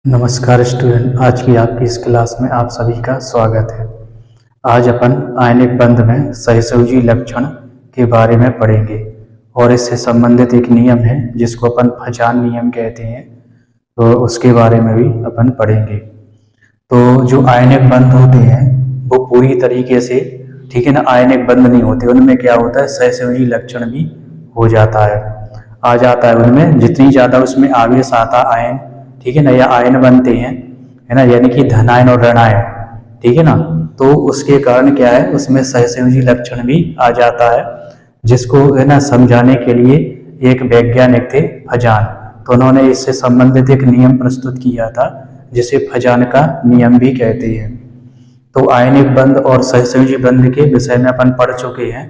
नमस्कार स्टूडेंट, आज की आपकी इस क्लास में आप सभी का स्वागत है। आज अपन आयनिक बंध में सहसंयोजी लक्षण के बारे में पढ़ेंगे और इससे संबंधित एक नियम है जिसको अपन फजान नियम कहते हैं, तो उसके बारे में भी अपन पढ़ेंगे। तो जो आयनिक बंध होते हैं वो पूरी तरीके से ठीक है ना, आयनिक बंध नहीं होते, उनमें क्या होता है सहसंयोजी लक्षण भी हो जाता है, आ जाता है उनमें। जितनी ज़्यादा उसमें आवेश आता आयन, ठीक है ना, या आयन बनते हैं, है ना, यानी कि धनायन और ऋणायन, ठीक है ना, तो उसके कारण क्या है उसमें सहसंयोजी लक्षण भी आ जाता है, जिसको है ना समझाने के लिए एक वैज्ञानिक थे फजान। तो उन्होंने इससे संबंधित एक नियम प्रस्तुत किया था जिसे फजान का नियम भी कहते हैं। तो आयनिक बंध और सहसंयोजी बंध के विषय में अपन पढ़ चुके हैं,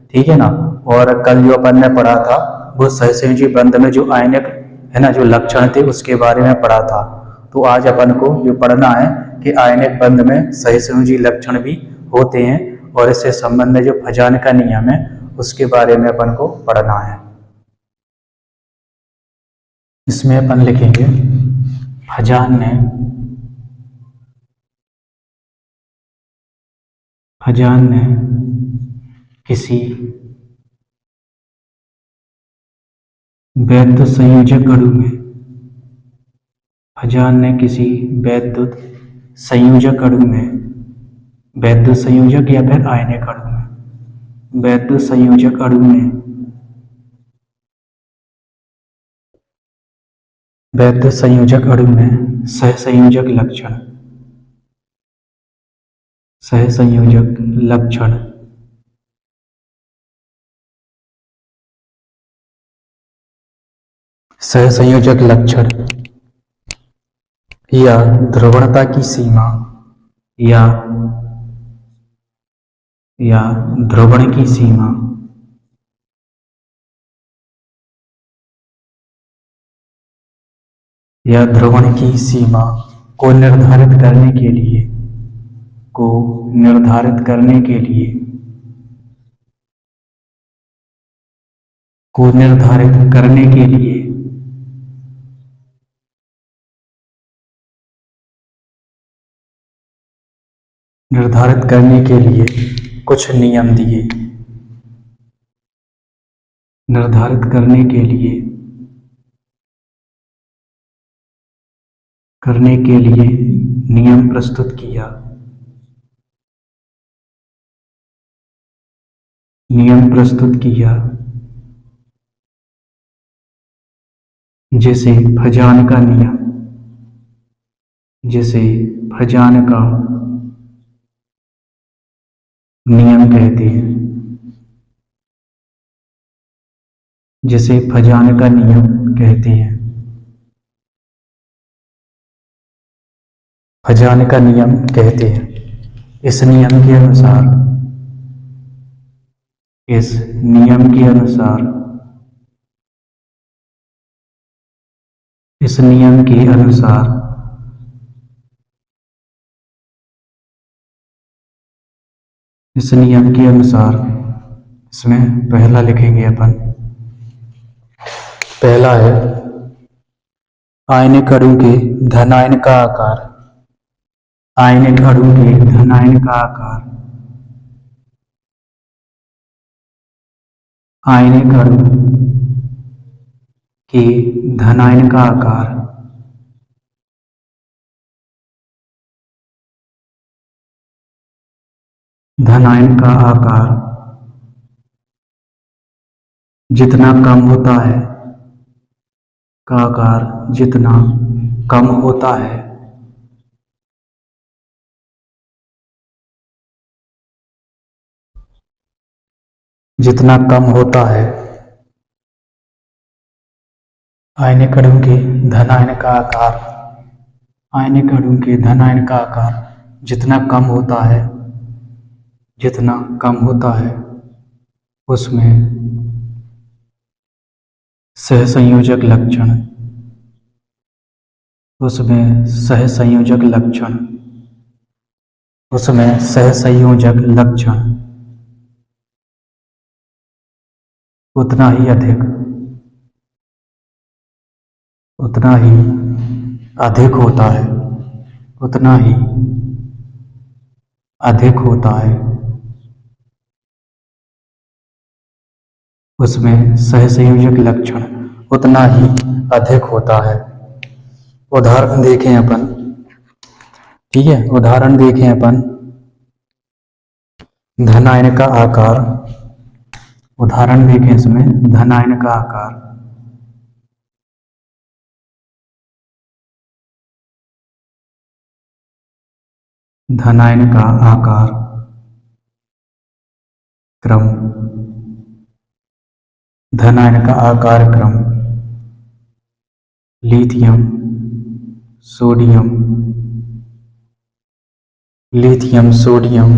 ठीक है ना। और कल जो अपन ने पढ़ा था वो सहसंयोजी बंध में जो आयनिक है ना जो लक्षण थे उसके बारे में पढ़ा था। तो आज अपन को जो पढ़ना है कि आयनिक बंध में सहसंयोजी लक्षण भी होते हैं और इससे संबंध में जो फजान का नियम है उसके बारे में अपन को पढ़ना है। इसमें अपन लिखेंगे फजान ने किसी वैद्युत संयोजक अणु में फजान ने किसी वैद्युत संयोजक अणु में, वैद्युत संयोजक या फिर आयनिक अणु में, वैद्युत संयोजक अणु में, वैद्युत संयोजक अणु में सहसंयोजक लक्षण, सहसंयोजक लक्षण सहसंयोजक लक्षण या ध्रुवणता की सीमा या ध्रुवण की सीमा या ध्रुवण की सीमा को निर्धारित करने के लिए को निर्धारित करने के लिए को निर्धारित करने के लिए निर्धारित करने के लिए कुछ नियम दिए, निर्धारित करने के लिए नियम प्रस्तुत किया, नियम प्रस्तुत किया जिसे फजान का नियम, जिसे फजान का नियम कहते हैं, जिसे फजान का नियम कहते हैं। फजान का नियम कहते हैं। इस नियम के अनुसार, इस नियम के अनुसार, इस नियम के अनुसार इस नियम के अनुसार इसमें पहला लिखेंगे अपन, पहला है आयनिक अणु के धनायन का आकार, आयनिक अणु के धनायन का आकार, आयनिक अणु के धनायन का आकार धनायन का आकार जितना कम होता है, का आकार जितना कम होता है, जितना कम होता है आयनिक अणु के धनायन का आकार, आयनिक अणु के धनायन का आकार जितना कम होता है, जितना कम होता है उसमें सहसंयोजक लक्षण, उसमें सहसंयोजक लक्षण, उसमें सहसंयोजक लक्षण उतना ही अधिक होता है उतना ही अधिक होता है उसमें सहसंयोजक लक्षण उतना ही अधिक होता है। उदाहरण देखें अपन, ठीक है, उदाहरण देखें अपन। धनायन का आकार, उदाहरण देखें इसमें धनायन का आकार धनायन का आकार क्रम, धनायन का आकार क्रम lithium sodium, lithium sodium,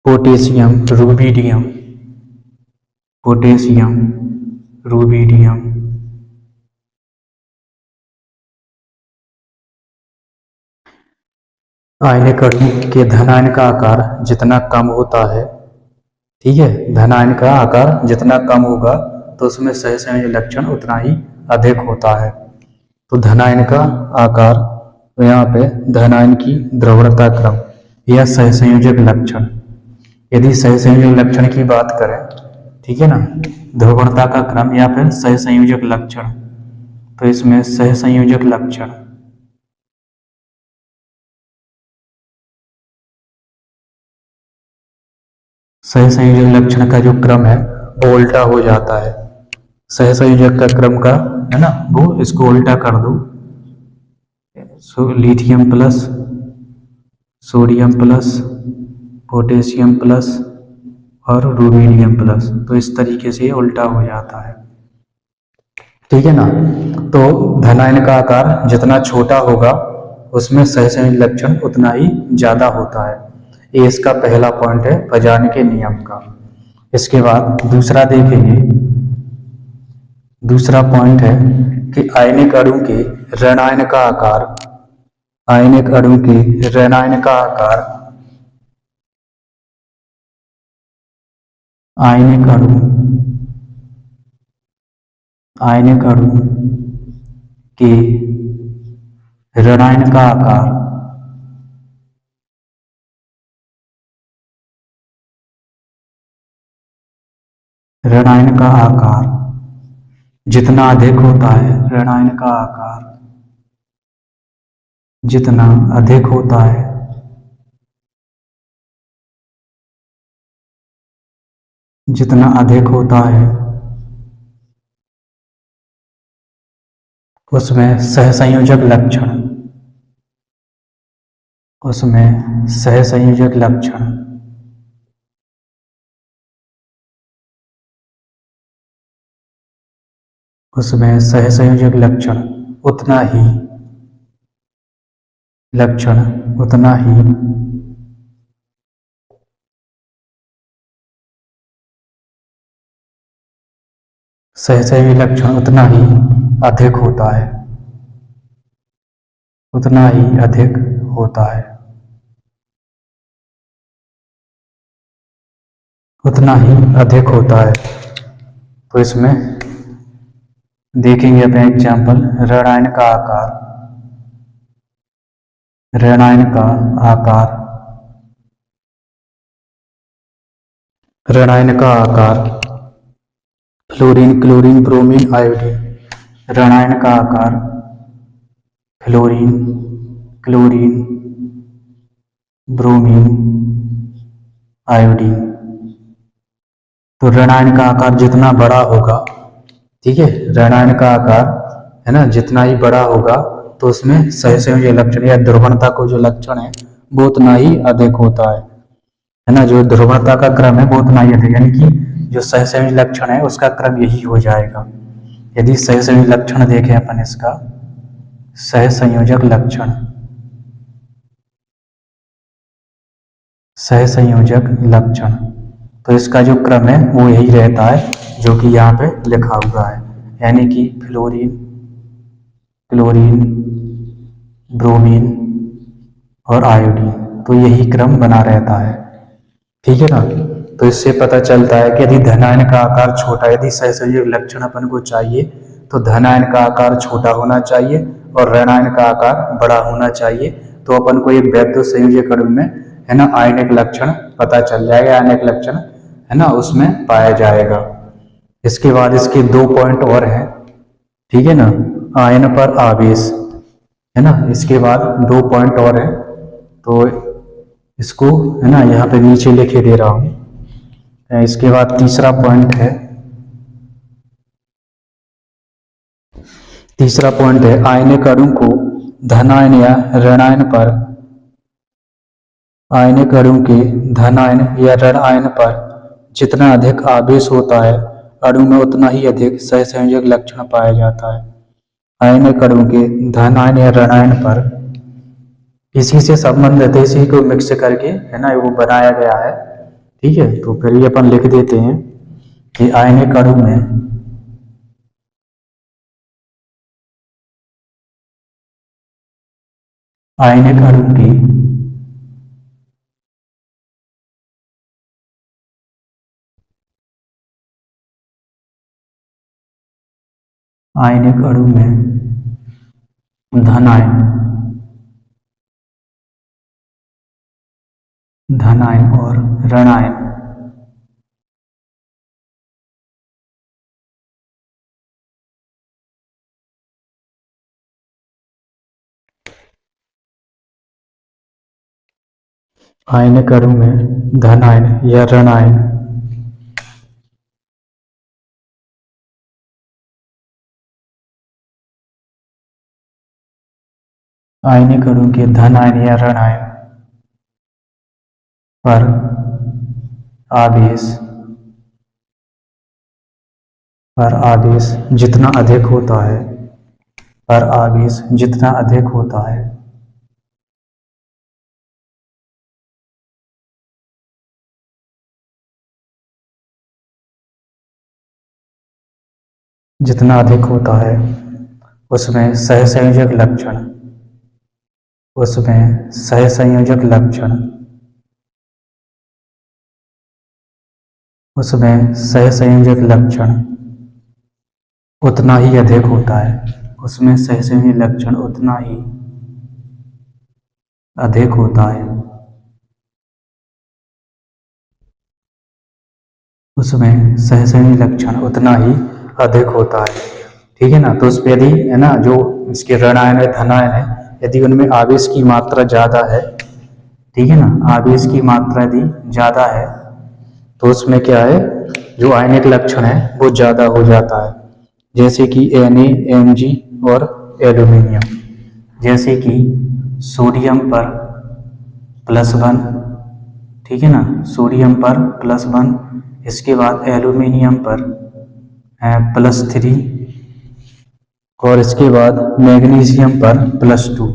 potassium rubidium, potassium rubidium, आयनिक अणु के धनायन का आकार जितना कम होता है, ठीक है, धनायन का आकार जितना कम होगा तो उसमें सहसंयोजक लक्षण उतना ही अधिक होता है। तो धनायन का आकार, तो यहाँ पे धनायन की द्रवणता क्रम या सहसंयोजक लक्षण, यदि सहसंयोजक लक्षण की बात करें, ठीक है ना, ध्रुवणता का क्रम या फिर सहसंयोजक लक्षण, तो इसमें सहसंयोजक लक्षण सहसंयोजक लक्षण का जो क्रम है वो उल्टा हो जाता है। सहसंयोजक का क्रम का, है ना, वो इसको उल्टा कर दो, lithium plus sodium plus potassium plus और रुबिडियम प्लस, तो इस तरीके से उल्टा हो जाता है, ठीक है ना। तो धनायन का आकार जितना छोटा होगा उसमें सहसंयोजक लक्षण उतना ही ज्यादा होता है। ये इसका पहला पॉइंट है फजाने के नियम का। इसके बाद दूसरा देखेंगे, दूसरा पॉइंट है कि आयनिक अणु के ऋणायन का आकार, आयनिक अणु के ऋणायन का आकार, आयनिक अणु के ऋणायन का आकार ऋणायन का आकार जितना अधिक होता है, ऋणायन का आकार जितना अधिक होता है जितना अधिक होता है उसमें सहसंयोजक लक्षण, उसमें सहसंयोजक लक्षण उसमें सहसंयोजक लक्षण उतना ही सहसंयोजक लक्षण उतना ही अधिक होता है, उतना ही अधिक होता है, उतना ही अधिक होता है। तो इसमें देखेंगे अपने एग्जाम्पल, ऋणायन का आकार, ऋणायन का आकार, ऋणायन का आकार फ्लोरीन क्लोरीन ब्रोमीन आयोडीन, ऋणायन का आकार फ्लोरीन क्लोरीन ब्रोमीन आयोडीन। तो ऋणायन का आकार जितना बड़ा होगा, ठीक है, ऋणायन का आकार, है ना, जितना ही बड़ा होगा तो उसमें सहसंयोजक लक्षण या ध्रुवणता को जो लक्षण है वो उतना ही अधिक होता है ना, जो ध्रुवणता का क्रम है वो उतना ही अधिक, यानी कि जो सहसंयोजक लक्षण है उसका क्रम यही हो जाएगा। यदि सहसंयोजक लक्षण देखें अपन, इसका सहसंयोजक लक्षण, सहसंयोजक लक्षण, तो इसका जो क्रम है वो यही रहता है जो कि यहाँ पे लिखा हुआ है, यानी कि फ्लोरीन क्लोरीन ब्रोमीन और आयोडीन, तो यही क्रम बना रहता है, ठीक है ना। तो इससे पता चलता है कि यदि धनायन का आकार छोटा, यदि सहसंयोजक लक्षण अपन को चाहिए तो धनायन का आकार छोटा होना चाहिए और ऋण आयन का आकार बड़ा होना चाहिए, तो अपन को एक वैद्युत संयोजक अणु में है ना आयनिक लक्षण पता चल जाएगा, आयनिक लक्षण है ना उसमें पाया जाएगा। इसके बाद इसके 2 पॉइंट और हैं, ठीक है ना, आयन पर आवेश है ना, इसके बाद 2 पॉइंट और हैं, तो इसको है ना यहाँ पे नीचे लिखे दे रहा हूं। इसके बाद तीसरा पॉइंट है, आयनिक अणु को धनायन या ऋणायन पर, आयनिक अणु के धनायन या ऋण आयन पर जितना अधिक आवेश होता है, अणु में उतना ही अधिक सहसंयोजक लक्षण पाया जाता है। आयनिक अणु के धन आयन या ऋण आयन पर इसी से संबंधित, इसी को मिक्स करके है ना वो बनाया गया है, ठीक है। तो फिर ये अपन लिख देते हैं कि आयनिक अणु में आयनिक अणु की आयनिक अणु में धन आयन और ऋण आयन आयनिक अणु में धन आयन या ऋण आयन आयनिक अणु के धन आयन या ऋण आयन पर आवेश जितना अधिक होता है, उसमें सहसंयोजक लक्षण, उतना ही अधिक होता है, उसमें सहसंयोजक लक्षण उतना ही अधिक होता है, उसमें सहसंयोजक लक्षण उतना ही अधिक होता है, ठीक है ना। तो उस पर यदि है ना जो इसके ऋण आयन है धन आयन है, यदि उनमें आवेश की मात्रा ज्यादा है, ठीक है ना, आवेश की मात्रा यदि ज्यादा है तो उसमें क्या है, जो आयनिक लक्षण है वो ज्यादा हो जाता है, जैसे कि Na, Mg और एल्यूमिनियम, जैसे कि सोडियम पर +1, ठीक है ना, सोडियम पर +1, इसके बाद एल्यूमिनियम पर +3 और इसके बाद मैग्नीशियम पर +2,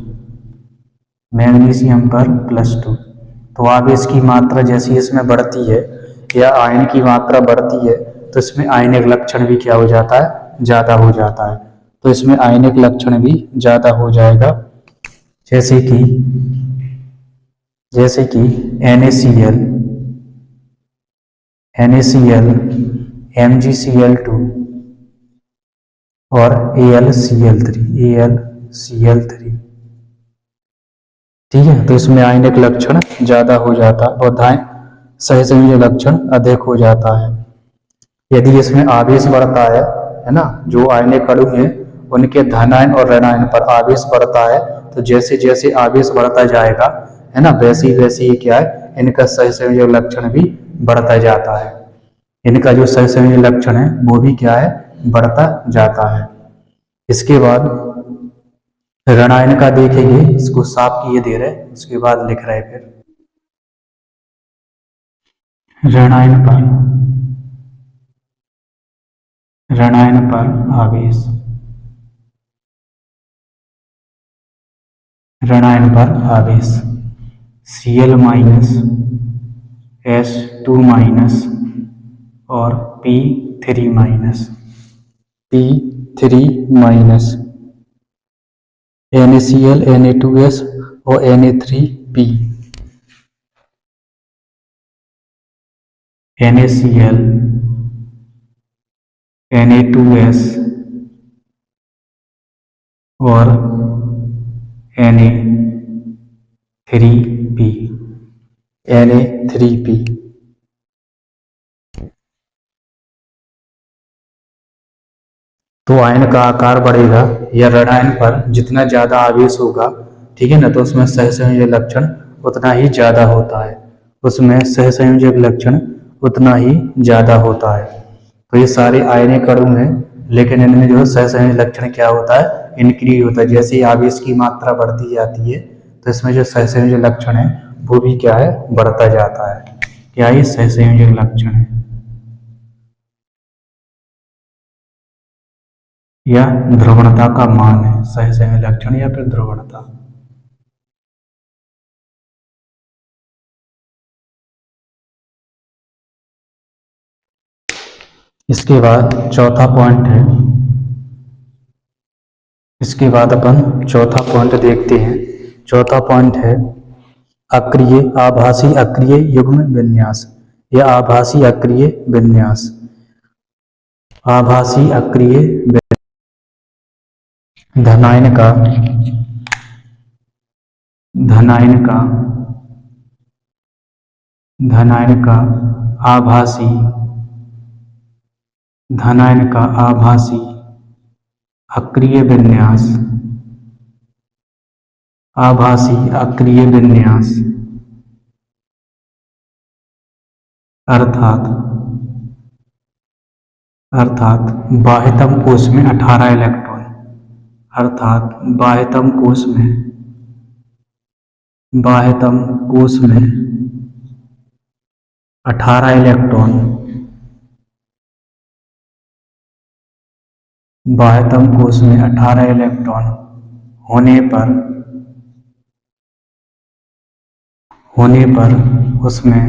तो आवेश की मात्रा जैसी इसमें बढ़ती है या आयन की मात्रा बढ़ती है तो इसमें आयनिक लक्षण भी क्या हो जाता है, ज्यादा हो जाता है। तो इसमें आयनिक लक्षण भी ज्यादा हो जाएगा, जैसे कि NaCl, MgCl2 और AlCl3, ठीक है। तो इसमें आयनिक लक्षण ज्यादा हो जाता है और सहसंयोजक लक्षण अधिक हो जाता है। यदि इसमें आवेश बढ़ता है ना, जो आयनिक अणु है उनके धन आयन और ऋण आयन पर आवेश बढ़ता है, तो जैसे जैसे आवेश बढ़ता जाएगा है ना, वैसे वैसे ही क्या है, इनका सहसंयोजक लक्षण भी बढ़ता जाता है, इनका जो सहसंयोजक लक्षण है वो भी क्या है, बढ़ता जाता है। इसके बाद ऋण आयन का देखेंगे, इसको साफ किए दे रहे, उसके बाद लिख रहे फिर ऋण आयन पर आवेश, Cl- S2- और P3-, NaCl, Na2S और Na3P, NaCl, Na2S और Na3P, Na3P। तो आयन का आकार बढ़ेगा या ऋण आयन पर जितना ज्यादा आवेश होगा, ठीक है ना, तो उसमें सहसंयोजक लक्षण उतना ही ज्यादा होता है, उसमें सहसंयोजक लक्षण उतना ही ज्यादा होता है। तो ये सारे आयनिक अणु हैं, लेकिन इनमें जो है सहसंयोजक लक्षण क्या होता है, इंक्रीज होता है। जैसे ही आवेश की मात्रा बढ़ती जाती है तो इसमें जो सहसंयोजक लक्षण है वो भी क्या है, बढ़ता जाता है। क्या ये सहसंयोजक लक्षण है या ध्रुवणता का मान है, सहसंयोजक लक्षण या फिर ध्रुवणता। इसके बाद चौथा पॉइंट है, इसके बाद अपन चौथा पॉइंट देखते हैं। चौथा पॉइंट है अक्रिय आभासी अक्रिय युग्म विन्यास या आभासी अक्रिय विन्यास। आभासी अक्रिय धनायन का आभासी अक्रिय विन्यास, आभासी अक्रिय विन्यास अर्थात बाह्यतम कोश में 18 इलेक्ट्रॉन, अर्थात बाह्यतम कोश में 18 इलेक्ट्रॉन, बाह्यतम कोश में 18 इलेक्ट्रॉन होने पर उसमें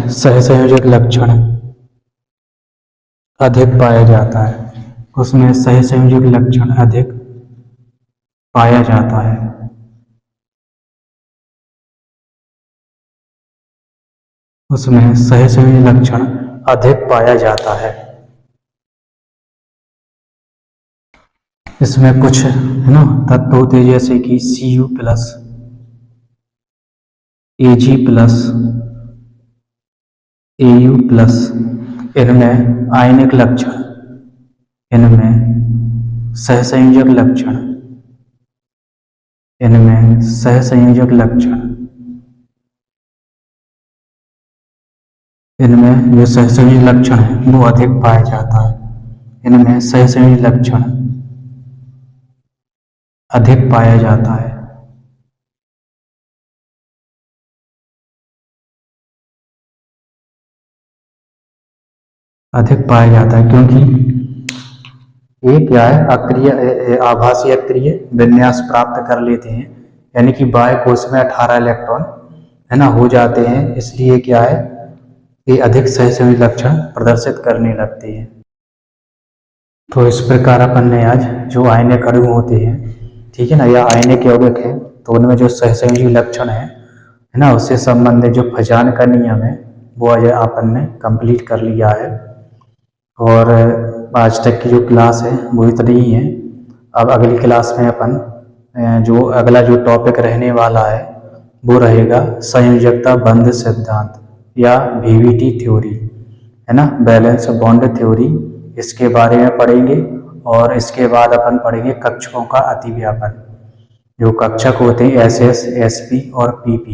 सहसंयोजक लक्षण अधिक पाया जाता है, उसमें सहसंयोजक लक्षण अधिक पाया जाता है। उसमें सहसंयोजक लक्षण अधिक पाया जाता है। इसमें कुछ है ना तत्व होते हैं जैसे कि Cu+, Ag+, Au+, इनमें आयनिक लक्षण, इनमें सहसंयोजक लक्षण, इनमें जो सहसंयोजक लक्षण है वो अधिक पाया जाता है, इनमें सहसंयोजक लक्षण अधिक पाया जाता है। क्योंकि ये क्या है, अक्रिय आभासी अक्रिय विन्यास प्राप्त कर लेते हैं, यानी कि बाह्य कोश में 18 इलेक्ट्रॉन है ना हो जाते हैं, इसलिए क्या है, ये अधिक सहसंयोजक लक्षण प्रदर्शित करने लगते हैं। तो इस प्रकार अपन ने आज जो आयनिक अणु होते हैं, ठीक है ना, या आयनिक यौगिक है, तो उनमें जो सहसंयोजक लक्षण है ना, उससे संबंधित जो फजान का नियम है वो आज अपन ने कंप्लीट कर लिया है। और आज तक की जो क्लास है वो इतनी ही है। अब अगली क्लास में अपन जो अगला जो टॉपिक रहने वाला है वो रहेगा संयोजकता बंध सिद्धांत या VBT थ्योरी, है ना, बैलेंस बॉन्ड थ्योरी, इसके बारे में पढ़ेंगे। और इसके बाद अपन पढ़ेंगे कक्षकों का अतिव्यापन। जो कक्षक होते हैं SS, SP और PP,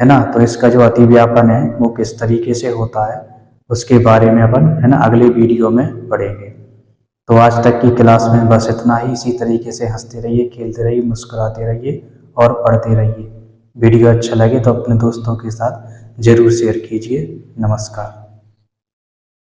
है ना, तो इसका जो अतिव्यापन है वो किस तरीके से होता है उसके बारे में अपन है ना अगले वीडियो में पढ़ेंगे। तो आज तक की क्लास में बस इतना ही। इसी तरीके से हंसते रहिए, खेलते रहिए, मुस्कुराते रहिए और पढ़ते रहिए। वीडियो अच्छा लगे तो अपने दोस्तों के साथ जरूर शेयर कीजिए। नमस्कार।